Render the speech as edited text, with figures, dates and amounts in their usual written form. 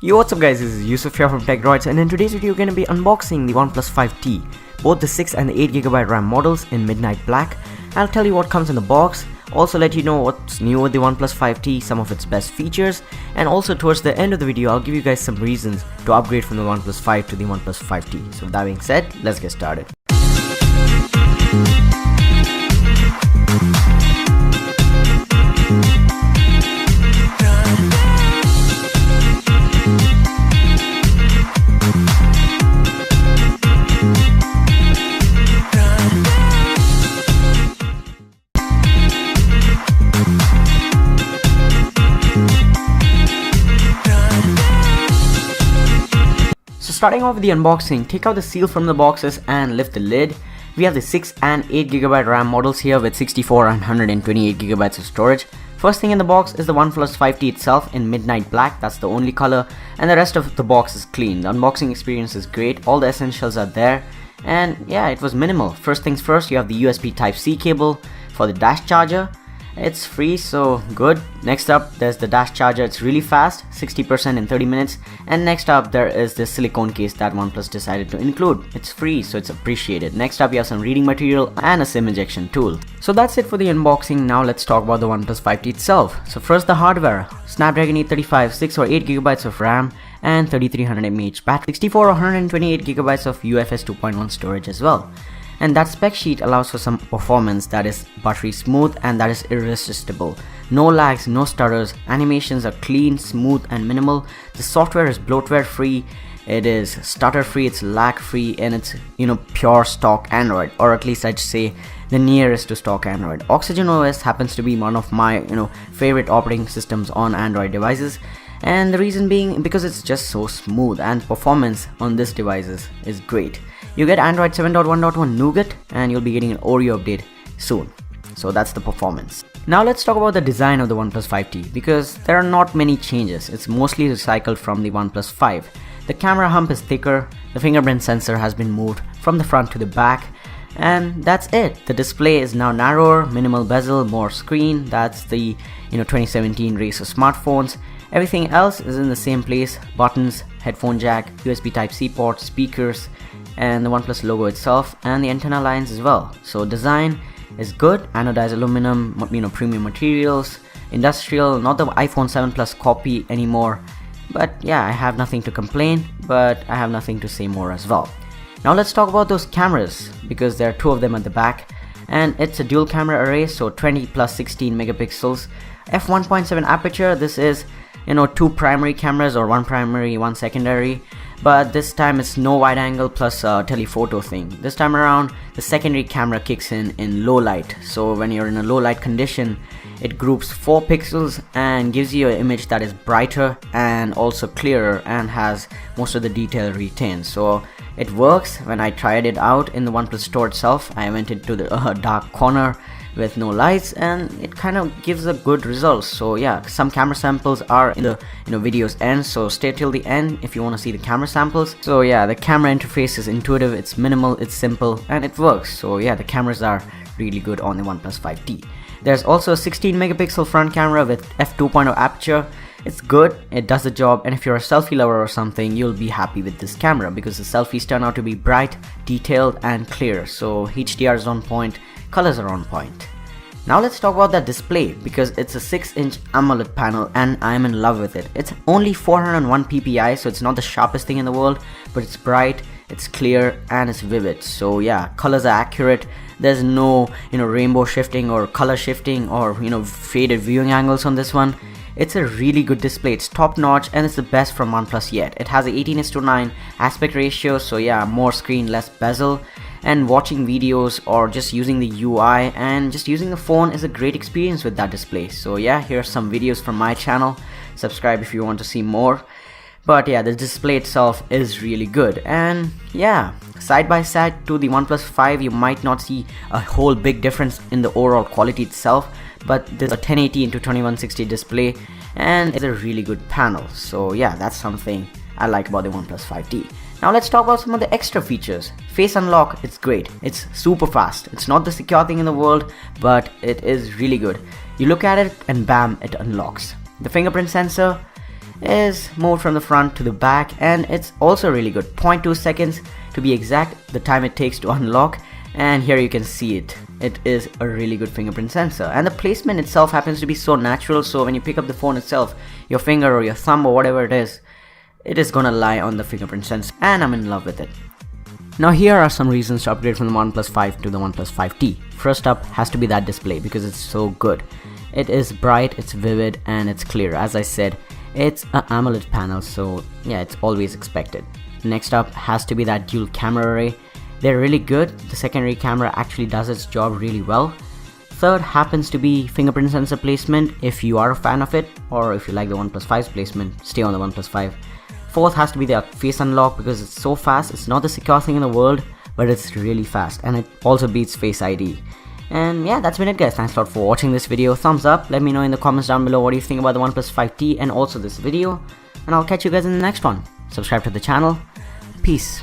Yo, what's up guys, this is Yusuf here from TECHDROIDS, and in today's video we're going to be unboxing the OnePlus 5T, both the 6 and the 8GB RAM models in midnight black. I'll tell you what comes in the box, also let you know what's new with the OnePlus 5T, some of its best features, and also towards the end of the video I'll give you guys some reasons to upgrade from the OnePlus 5 to the OnePlus 5T. So with that being said, let's get started. Starting off with the unboxing, take out the seal from the boxes and lift the lid. We have the 6 and 8GB RAM models here with 64 and 128GB of storage. First thing in the box is the OnePlus 5T itself in midnight black, that's the only color, and the rest of the box is clean. The unboxing experience is great, all the essentials are there, and yeah, it was minimal. First things first, you have the USB Type-C cable for the dash charger. It's free, so good. Next up, there's the dash charger. It's really fast, 60% in 30 minutes. And next up, there is this silicone case that OnePlus decided to include. It's free, so it's appreciated. Next up, you have some reading material and a SIM injection tool. So that's it for the unboxing. Now let's talk about the OnePlus 5T itself. So first, the hardware. Snapdragon 835, 6 or 8GB of RAM and 3300 mAh battery. 64 or 128GB of UFS 2.1 storage as well. And that spec sheet allows for some performance that is buttery smooth and that is irresistible. No lags, no stutters, animations are clean, smooth and minimal. The software is bloatware free, it is stutter free, it's lag free, and it's pure stock Android, or at least I'd say the nearest to stock Android. Oxygen OS happens to be one of my favorite operating systems on Android devices. And the reason being because it's just so smooth and performance on these devices is great. You get Android 7.1.1 Nougat and you'll be getting an Oreo update soon. So that's the performance. Now let's talk about the design of the OnePlus 5T because there are not many changes. It's mostly recycled from the OnePlus 5. The camera hump is thicker, the fingerprint sensor has been moved from the front to the back, and that's it. The display is now narrower, minimal bezel, more screen. That's the 2017 race of smartphones. Everything else is in the same place: buttons, headphone jack, USB Type-C port, speakers, and the OnePlus logo itself, and the antenna lines as well. So design is good, anodized aluminum, premium materials, industrial, not the iPhone 7 Plus copy anymore. But yeah, I have nothing to complain, but I have nothing to say more as well. Now let's talk about those cameras because there are two of them at the back, and it's a dual camera array, so 20 plus 16 megapixels, f1.7 aperture. This is two primary cameras, or one primary, one secondary, but this time it's no wide angle plus telephoto thing. This time around the secondary camera kicks in low light, so when you're in a low light condition it groups 4 pixels and gives you an image that is brighter and also clearer and has most of the detail retained. So it works. When I tried it out in the OnePlus store itself, I went into the dark corner with no lights and it kind of gives a good result. So yeah, some camera samples are in the video's end, so stay till the end if you want to see the camera samples. So yeah, the camera interface is intuitive, it's minimal, it's simple, and it works. So yeah, the cameras are really good on the OnePlus 5T. There's also a 16 megapixel front camera with f2.0 aperture. It's good, it does the job, and if you're a selfie lover or something, you'll be happy with this camera because the selfies turn out to be bright, detailed and clear. So HDR is on point, colors are on point. Now let's talk about that display because it's a 6-inch AMOLED panel and I'm in love with it. It's only 401 ppi, so it's not the sharpest thing in the world, but it's bright, it's clear and it's vivid. So yeah, colors are accurate. There's no rainbow shifting or color shifting or faded viewing angles on this one. It's a really good display, it's top notch and it's the best from OnePlus yet. It has a 18:9 aspect ratio, so yeah, more screen, less bezel. And watching videos or just using the UI and just using the phone is a great experience with that display. So yeah, here are some videos from my channel. Subscribe if you want to see more. But yeah, the display itself is really good. And yeah, side by side to the OnePlus 5, you might not see a whole big difference in the overall quality itself, but there's a 1080 into 2160 display and it's a really good panel. So yeah, that's something I like about the OnePlus 5T. Now let's talk about some of the extra features. Face unlock, it's great. It's super fast. It's not the secure thing in the world, but it is really good. You look at it and bam, it unlocks. The fingerprint sensor, is moved from the front to the back, and it's also really good. 0.2 seconds to be exact, the time it takes to unlock. And here you can see it. It is a really good fingerprint sensor, and the placement itself happens to be so natural, so when you pick up the phone itself, your finger or your thumb or whatever it is gonna lie on the fingerprint sensor, and I'm in love with it. Now here are some reasons to upgrade from the OnePlus 5 to the OnePlus 5T. First up has to be that display, because it's so good. It is bright, it's vivid, and it's clear. As I said, it's an AMOLED panel, so yeah, it's always expected. Next up has to be that dual camera array. They're really good. The secondary camera actually does its job really well. Third happens to be fingerprint sensor placement, if you are a fan of it, or if you like the OnePlus 5's placement, stay on the OnePlus 5. Fourth has to be the face unlock, because it's so fast. It's not the secure thing in the world, but it's really fast, and it also beats Face ID. And yeah, that's been it guys. Thanks a lot for watching this video. Thumbs up, let me know in the comments down below what do you think about the OnePlus 5T and also this video, and I'll catch you guys in the next one. Subscribe to the channel. Peace.